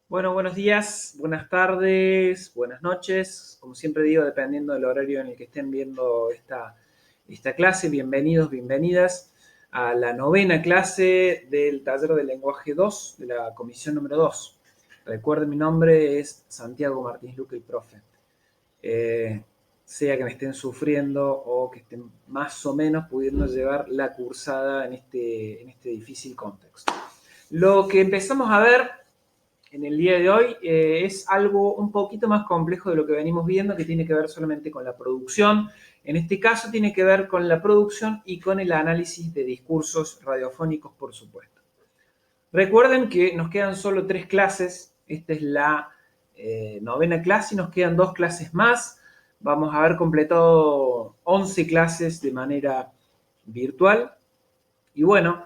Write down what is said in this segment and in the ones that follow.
Bueno, buenos días, buenas tardes, buenas noches. Como siempre digo, dependiendo del horario en el que estén viendo esta clase, bienvenidos, bienvenidas a la novena clase del taller de lenguaje 2 de la comisión número 2. Recuerden, mi nombre es Santiago Martínez Luque, el profe. Sea que me estén sufriendo o que estén más o menos pudiendo llevar la cursada en este difícil contexto. Lo que empezamos a ver en el día de hoy es algo un poquito más complejo de lo que venimos viendo, que tiene que ver solamente con la producción. En este caso tiene que ver con la producción y con el análisis de discursos radiofónicos, por supuesto. Recuerden que nos quedan solo 3 clases. Esta es la novena clase y nos quedan 2 clases más. Vamos a haber completado 11 clases de manera virtual. Y bueno,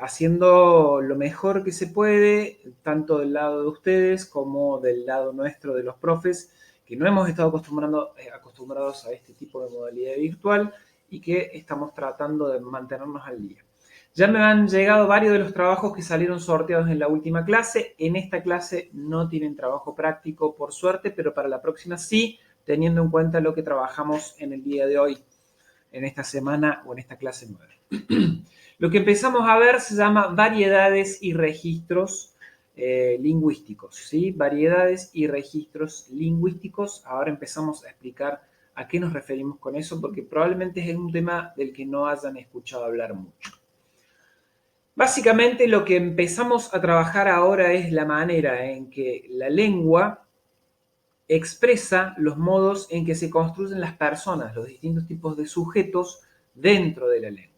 haciendo lo mejor que se puede, tanto del lado de ustedes como del lado nuestro de los profes, que no hemos estado acostumbrados a este tipo de modalidad virtual y que estamos tratando de mantenernos al día. Ya me han llegado varios de los trabajos que salieron sorteados en la última clase. En esta clase no tienen trabajo práctico, por suerte, pero para la próxima sí, teniendo en cuenta lo que trabajamos en el día de hoy, en esta semana o en esta clase 9. Lo que empezamos a ver se llama variedades y registros lingüísticos, ¿sí? Variedades y registros lingüísticos. Ahora empezamos a explicar a qué nos referimos con eso, porque probablemente es un tema del que no hayan escuchado hablar mucho. Básicamente lo que empezamos a trabajar ahora es la manera en que la lengua expresa los modos en que se construyen las personas, los distintos tipos de sujetos dentro de la lengua.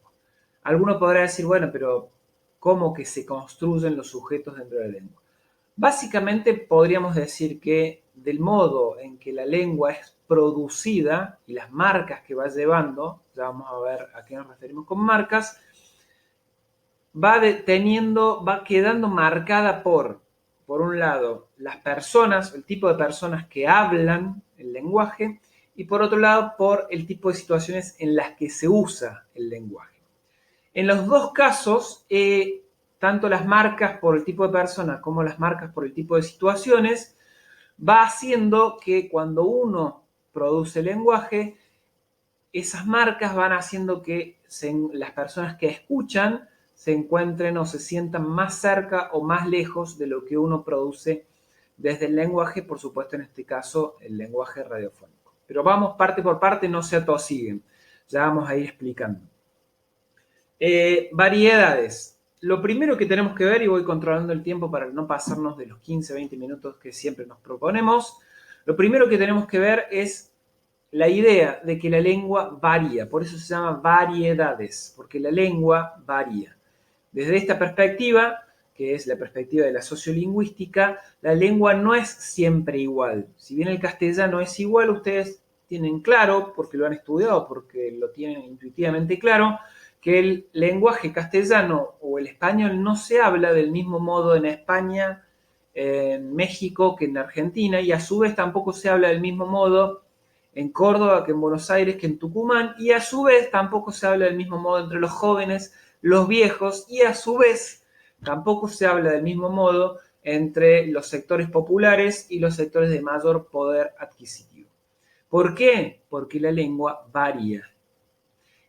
Alguno podrá decir, bueno, pero ¿cómo que se construyen los sujetos dentro de la lengua? Básicamente podríamos decir que del modo en que la lengua es producida y las marcas que va llevando, ya vamos a ver a qué nos referimos con marcas, va quedando marcada por un lado, las personas, el tipo de personas que hablan el lenguaje, y por otro lado, por el tipo de situaciones en las que se usa el lenguaje. En los dos casos, tanto las marcas por el tipo de persona como las marcas por el tipo de situaciones, va haciendo que cuando uno produce lenguaje, esas marcas van haciendo que las personas que escuchan se encuentren o se sientan más cerca o más lejos de lo que uno produce desde el lenguaje, por supuesto en este caso el lenguaje radiofónico. Pero vamos parte por parte, no se atosiguen, ya vamos a ir explicando. Variedades. Lo primero que tenemos que ver, y voy controlando el tiempo para no pasarnos de los 15-20 minutos que siempre nos proponemos, lo primero que tenemos que ver es la idea de que la lengua varía, por eso se llama variedades, porque la lengua varía. Desde esta perspectiva, que es la perspectiva de la sociolingüística, la lengua no es siempre igual. Si bien el castellano es igual, ustedes tienen claro, porque lo han estudiado, porque lo tienen intuitivamente claro, que el lenguaje castellano o el español no se habla del mismo modo en España, en México que en Argentina, y a su vez tampoco se habla del mismo modo en Córdoba que en Buenos Aires que en Tucumán, y a su vez tampoco se habla del mismo modo entre los jóvenes, los viejos, y a su vez tampoco se habla del mismo modo entre los sectores populares y los sectores de mayor poder adquisitivo. ¿Por qué? Porque la lengua varía.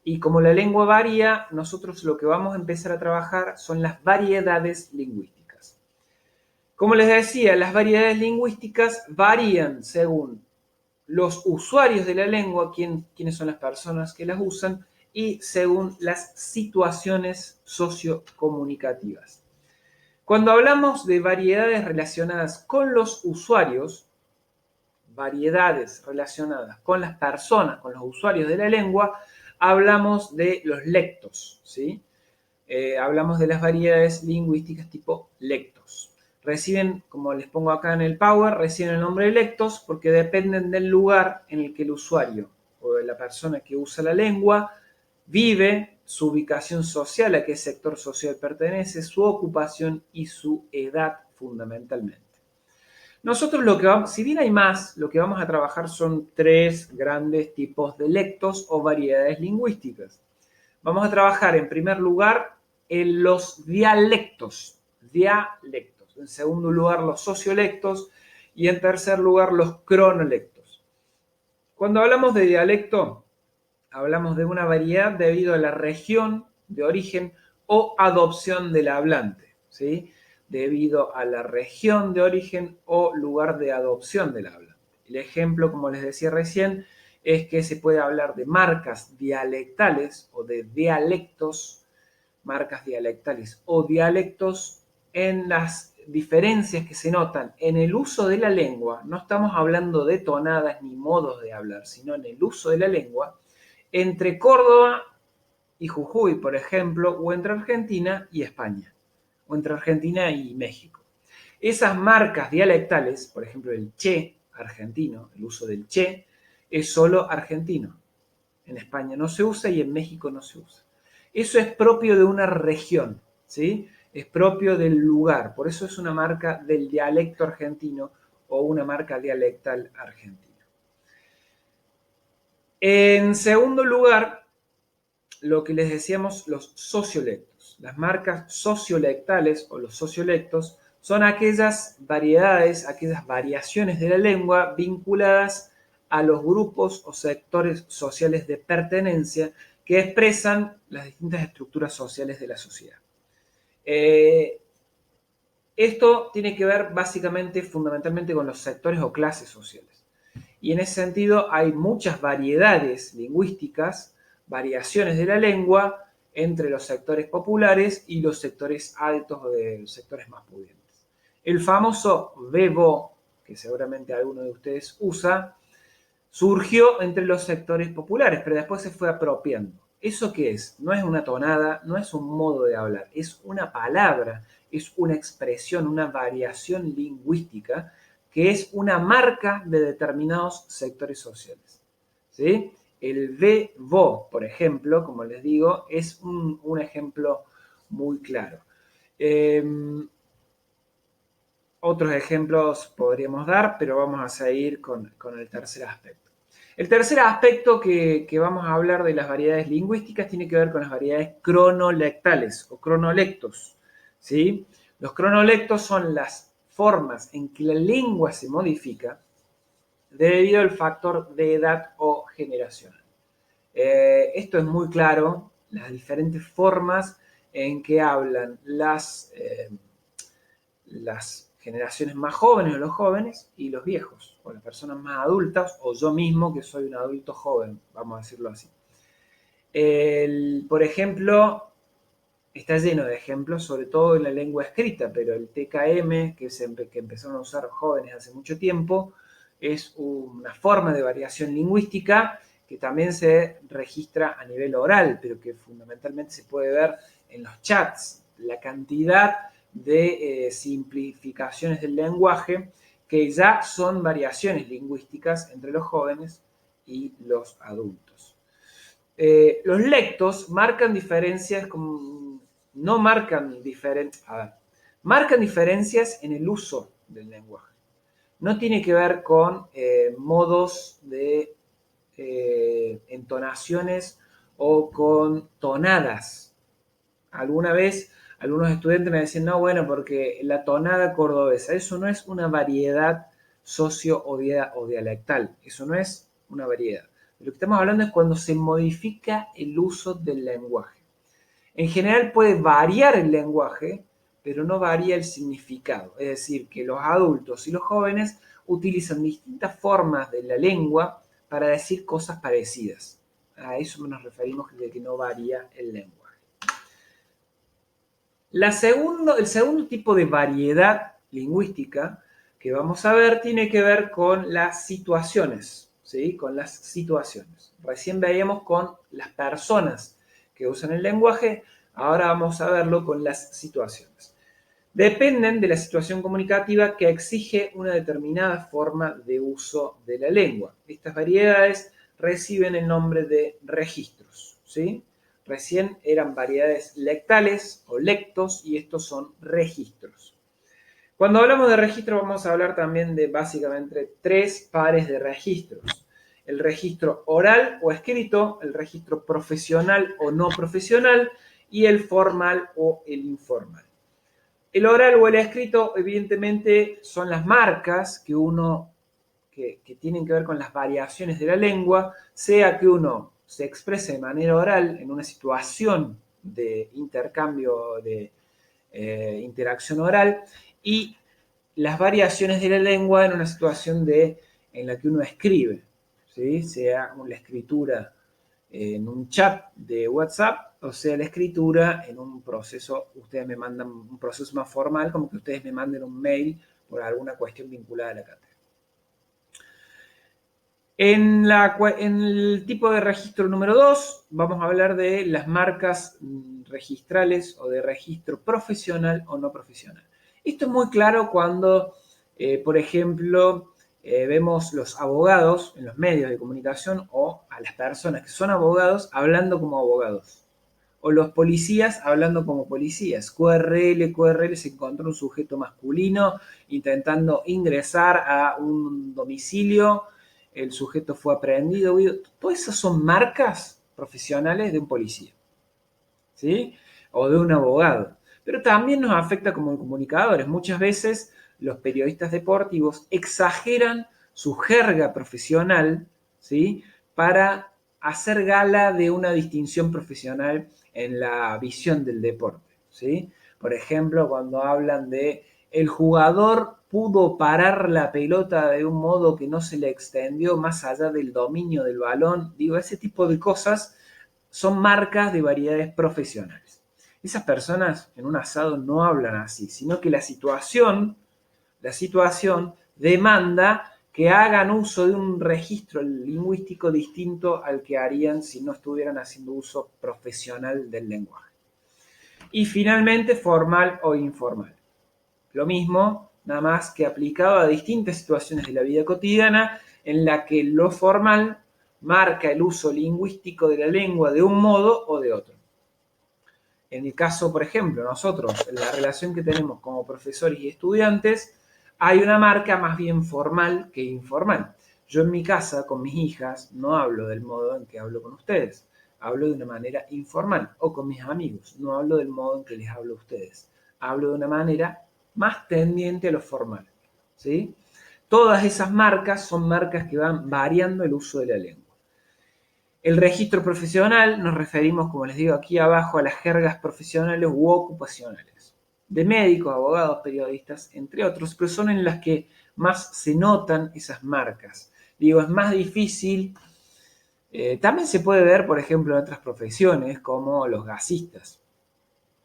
Y como la lengua varía, nosotros lo que vamos a empezar a trabajar son las variedades lingüísticas. Como les decía, las variedades lingüísticas varían según los usuarios de la lengua, quiénes son las personas que las usan, y según las situaciones sociocomunicativas. Cuando hablamos de variedades relacionadas con los usuarios, variedades relacionadas con las personas, con los usuarios de la lengua, hablamos de los lectos, ¿sí? Hablamos de las variedades lingüísticas tipo lectos. Reciben, como les pongo acá en el Power, reciben el nombre de lectos porque dependen del lugar en el que el usuario o la persona que usa la lengua vive, su ubicación social, a qué sector social pertenece, su ocupación y su edad fundamentalmente. Nosotros lo que vamos, si bien hay más, lo que vamos a trabajar son 3 grandes tipos de lectos o variedades lingüísticas. Vamos a trabajar en primer lugar en los dialectos. Dialectos. En segundo lugar, los sociolectos. Y en tercer lugar, los cronolectos. Cuando hablamos de dialecto, hablamos de una variedad debido a la región de origen o adopción del hablante, ¿sí? Debido a la región de origen o lugar de adopción del hablante. El ejemplo, como les decía recién, es que se puede hablar de marcas dialectales o de dialectos, marcas dialectales o dialectos en las diferencias que se notan en el uso de la lengua. No estamos hablando de tonadas ni modos de hablar, sino en el uso de la lengua entre Córdoba y Jujuy, por ejemplo, o entre Argentina y España, o entre Argentina y México. Esas marcas dialectales, por ejemplo, el che argentino, el uso del che, es solo argentino. En España no se usa y en México no se usa. Eso es propio de una región, ¿sí? Es propio del lugar. Por eso es una marca del dialecto argentino o una marca dialectal argentina. En segundo lugar, lo que les decíamos, los sociolectos. Las marcas sociolectales o los sociolectos son aquellas variedades, aquellas variaciones de la lengua vinculadas a los grupos o sectores sociales de pertenencia que expresan las distintas estructuras sociales de la sociedad. Esto tiene que ver básicamente, fundamentalmente, con los sectores o clases sociales. Y en ese sentido hay muchas variedades lingüísticas, variaciones de la lengua entre los sectores populares y los sectores altos o de los sectores más pudientes. El famoso bebo, que seguramente alguno de ustedes usa, surgió entre los sectores populares, pero después se fue apropiando. ¿Eso qué es? No es una tonada, no es un modo de hablar, es una palabra, es una expresión, una variación lingüística que es una marca de determinados sectores sociales. ¿Sí? El ve-vo, por ejemplo, como les digo, es un ejemplo muy claro. Otros ejemplos podríamos dar, pero vamos a seguir con el tercer aspecto. El tercer aspecto que vamos a hablar de las variedades lingüísticas tiene que ver con las variedades cronolectales o cronolectos, ¿sí? Los cronolectos son las formas en que la lengua se modifica debido al factor de edad o generación. Esto es muy claro, las diferentes formas en que hablan las generaciones más jóvenes o los jóvenes y los viejos, o las personas más adultas, o yo mismo que soy un adulto joven, vamos a decirlo así. Por ejemplo, está lleno de ejemplos, sobre todo en la lengua escrita, pero el TKM, que empezaron a usar jóvenes hace mucho tiempo, es una forma de variación lingüística que también se registra a nivel oral, pero que fundamentalmente se puede ver en los chats, la cantidad de simplificaciones del lenguaje que ya son variaciones lingüísticas entre los jóvenes y los adultos. Los lectos marcan diferencias, no marcan diferencias, marcan diferencias en el uso del lenguaje. No tiene que ver con modos de entonaciones o con tonadas. Alguna vez algunos estudiantes me decían, no, bueno, porque la tonada cordobesa, eso no es una variedad socio o dialectal, eso no es una variedad. De lo que estamos hablando es cuando se modifica el uso del lenguaje. En general puede variar el lenguaje, pero no varía el significado. Es decir, que los adultos y los jóvenes utilizan distintas formas de la lengua para decir cosas parecidas. A eso nos referimos de que no varía el lenguaje. El segundo tipo de variedad lingüística que vamos a ver tiene que ver con las situaciones, ¿sí? Con las situaciones. Recién veíamos con las personas que usan el lenguaje, ahora vamos a verlo con las situaciones. Dependen de la situación comunicativa que exige una determinada forma de uso de la lengua. Estas variedades reciben el nombre de registros, ¿sí? Recién eran variedades lectales o lectos y estos son registros. Cuando hablamos de registro vamos a hablar también de básicamente tres pares de registros. El registro oral o escrito, el registro profesional o no profesional y el formal o el informal. El oral o el escrito, evidentemente, son las marcas que tienen que ver con las variaciones de la lengua, sea que uno se exprese de manera oral en una situación de intercambio, de interacción oral, y las variaciones de la lengua en una situación en la que uno escribe, ¿sí? Sea la escritura en un chat de WhatsApp, o sea, la escritura en un proceso, ustedes me mandan un proceso más formal, como que ustedes me manden un mail por alguna cuestión vinculada a la cátedra. En el tipo de registro número 2, vamos a hablar de las marcas registrales o de registro profesional o no profesional. Esto es muy claro cuando, por ejemplo, vemos los abogados en los medios de comunicación o a las personas que son abogados hablando como abogados. O los policías hablando como policías. QRL, se encontró un sujeto masculino intentando ingresar a un domicilio, el sujeto fue aprehendido. Todas esas son marcas profesionales de un policía, ¿sí? O de un abogado. Pero también nos afecta como comunicadores. Muchas veces los periodistas deportivos exageran su jerga profesional, ¿sí? Para hacer gala de una distinción profesional en la visión del deporte, ¿sí? Por ejemplo, cuando hablan de el jugador pudo parar la pelota de un modo que no se le extendió más allá del dominio del balón, digo, ese tipo de cosas son marcas de variedades profesionales. Esas personas en un asado no hablan así, sino que la situación demanda que hagan uso de un registro lingüístico distinto al que harían si no estuvieran haciendo uso profesional del lenguaje. Y finalmente, formal o informal. Lo mismo, nada más que aplicado a distintas situaciones de la vida cotidiana en la que lo formal marca el uso lingüístico de la lengua de un modo o de otro. En el caso, por ejemplo, nosotros, en la relación que tenemos como profesores y estudiantes, hay una marca más bien formal que informal. Yo en mi casa, con mis hijas, no hablo del modo en que hablo con ustedes. Hablo de una manera informal. O con mis amigos, no hablo del modo en que les hablo a ustedes. Hablo de una manera más tendiente a lo formal, ¿sí? Todas esas marcas son marcas que van variando el uso de la lengua. El registro profesional nos referimos, como les digo aquí abajo, a las jergas profesionales u ocupacionales, de médicos, abogados, periodistas, entre otros, pero son en las que más se notan esas marcas. Digo, es más difícil. También se puede ver, por ejemplo, en otras profesiones como los gasistas,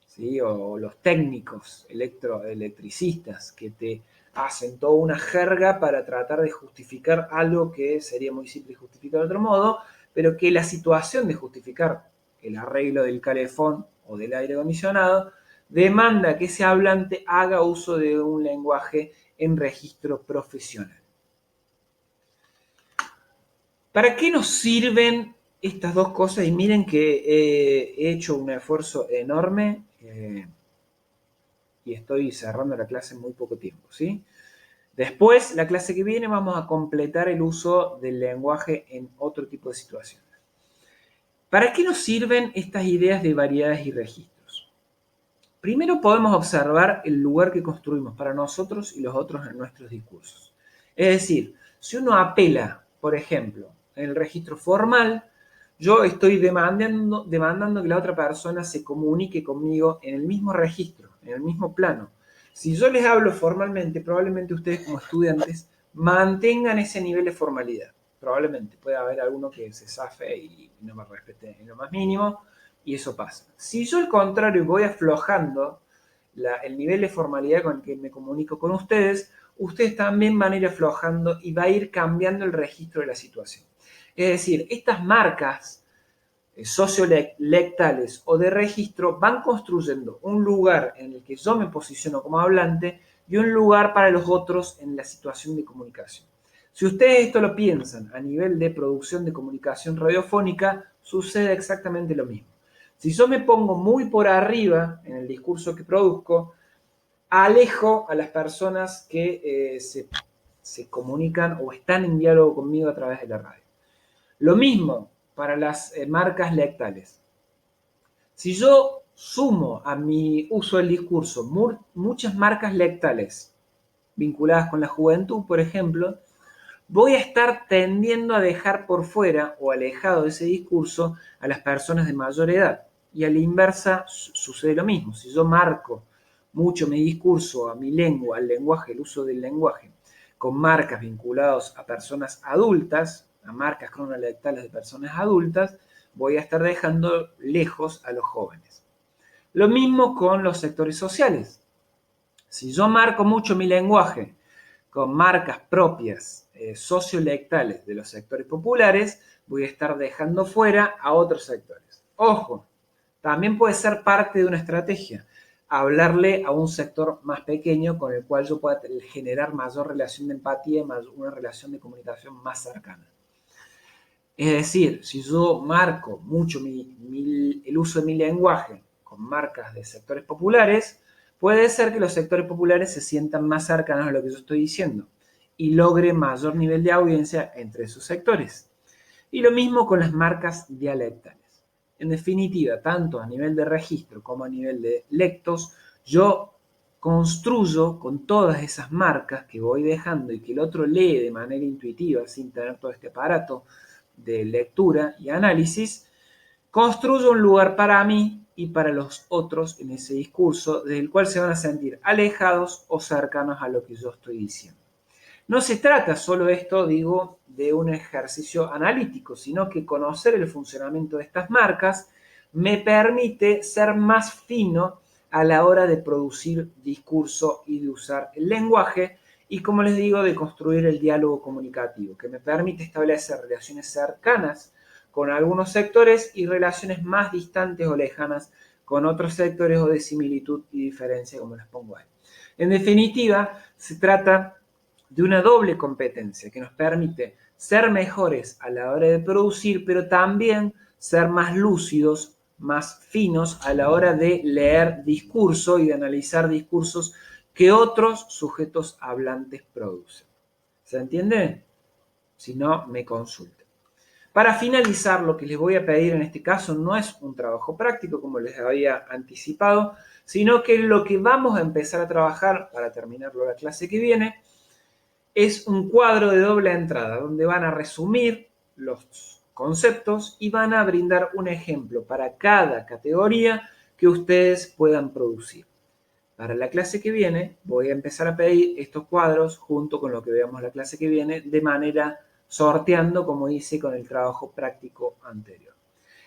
¿sí? O los técnicos electricistas que te hacen toda una jerga para tratar de justificar algo que sería muy simple justificar de otro modo, pero que la situación de justificar el arreglo del calefón o del aire acondicionado demanda que ese hablante haga uso de un lenguaje en registro profesional. ¿Para qué nos sirven estas dos cosas? Y miren que he hecho un esfuerzo enorme y estoy cerrando la clase en muy poco tiempo, ¿sí? Después, la clase que viene, vamos a completar el uso del lenguaje en otro tipo de situaciones. ¿Para qué nos sirven estas ideas de variedades y registros? Primero podemos observar el lugar que construimos para nosotros y los otros en nuestros discursos. Es decir, si uno apela, por ejemplo, en el registro formal, yo estoy demandando que la otra persona se comunique conmigo en el mismo registro, en el mismo plano. Si yo les hablo formalmente, probablemente ustedes como estudiantes mantengan ese nivel de formalidad. Probablemente puede haber alguno que se zafe y no me respete en lo más mínimo, y eso pasa. Si yo al contrario voy aflojando el nivel de formalidad con el que me comunico con ustedes, ustedes también van a ir aflojando y va a ir cambiando el registro de la situación. Es decir, estas marcas sociolectales o de registro van construyendo un lugar en el que yo me posiciono como hablante y un lugar para los otros en la situación de comunicación. Si ustedes esto lo piensan a nivel de producción de comunicación radiofónica, sucede exactamente lo mismo. Si yo me pongo muy por arriba en el discurso que produzco, alejo a las personas que se comunican o están en diálogo conmigo a través de la radio. Lo mismo para las marcas lectales. Si yo sumo a mi uso del discurso muchas marcas lectales vinculadas con la juventud, por ejemplo, voy a estar tendiendo a dejar por fuera o alejado de ese discurso a las personas de mayor edad. Y a la inversa sucede lo mismo. Si yo marco mucho mi discurso, a mi lengua, al lenguaje, el uso del lenguaje, con marcas vinculadas a personas adultas, a marcas cronolectales de personas adultas, voy a estar dejando lejos a los jóvenes. Lo mismo con los sectores sociales. Si yo marco mucho mi lenguaje con marcas propias sociolectales de los sectores populares, voy a estar dejando fuera a otros sectores. Ojo, también puede ser parte de una estrategia, hablarle a un sector más pequeño con el cual yo pueda generar mayor relación de empatía y una relación de comunicación más cercana. Es decir, si yo marco mucho el uso de mi lenguaje con marcas de sectores populares, puede ser que los sectores populares se sientan más cercanos a lo que yo estoy diciendo y logre mayor nivel de audiencia entre esos sectores. Y lo mismo con las marcas dialectales. En definitiva, tanto a nivel de registro como a nivel de lectos, yo construyo con todas esas marcas que voy dejando y que el otro lee de manera intuitiva sin tener todo este aparato de lectura y análisis, construyo un lugar para mí y para los otros en ese discurso, del cual se van a sentir alejados o cercanos a lo que yo estoy diciendo. No se trata solo esto, digo, de un ejercicio analítico, sino que conocer el funcionamiento de estas marcas me permite ser más fino a la hora de producir discurso y de usar el lenguaje y, como les digo, de construir el diálogo comunicativo, que me permite establecer relaciones cercanas con algunos sectores y relaciones más distantes o lejanas con otros sectores o de similitud y diferencia, como les pongo ahí. En definitiva, se trata de una doble competencia que nos permite ser mejores a la hora de producir, pero también ser más lúcidos, más finos a la hora de leer discurso y de analizar discursos que otros sujetos hablantes producen. ¿Se entiende? Si no, me consulten. Para finalizar, lo que les voy a pedir en este caso no es un trabajo práctico, como les había anticipado, sino que lo que vamos a empezar a trabajar para terminarlo la clase que viene es un cuadro de doble entrada donde van a resumir los conceptos y van a brindar un ejemplo para cada categoría que ustedes puedan producir. Para la clase que viene voy a empezar a pedir estos cuadros junto con lo que veamos la clase que viene de manera sorteando como hice con el trabajo práctico anterior.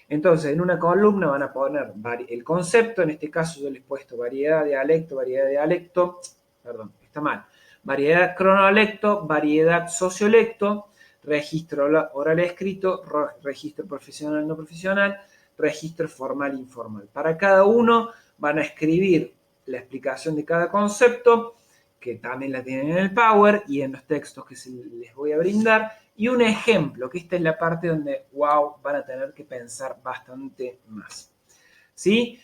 Entonces, en una columna van a poner el concepto, en este caso yo les he puesto variedad de dialecto, perdón, está mal, variedad cronolecto, variedad sociolecto, registro oral escrito, registro profesional no profesional, registro formal informal. Para cada uno van a escribir la explicación de cada concepto, que también la tienen en el Power y en los textos que les voy a brindar, y un ejemplo, que esta es la parte donde, wow, van a tener que pensar bastante más. ¿Sí?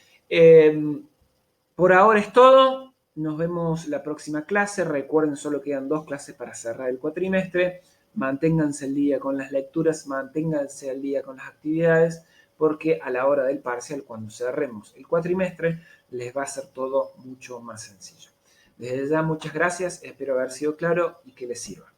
Por ahora es todo. Nos vemos la próxima clase. Recuerden, solo quedan 2 clases para cerrar el cuatrimestre. Manténganse al día con las lecturas, manténganse al día con las actividades, porque a la hora del parcial, cuando cerremos el cuatrimestre, les va a ser todo mucho más sencillo. Desde ya, muchas gracias. Espero haber sido claro y que les sirva.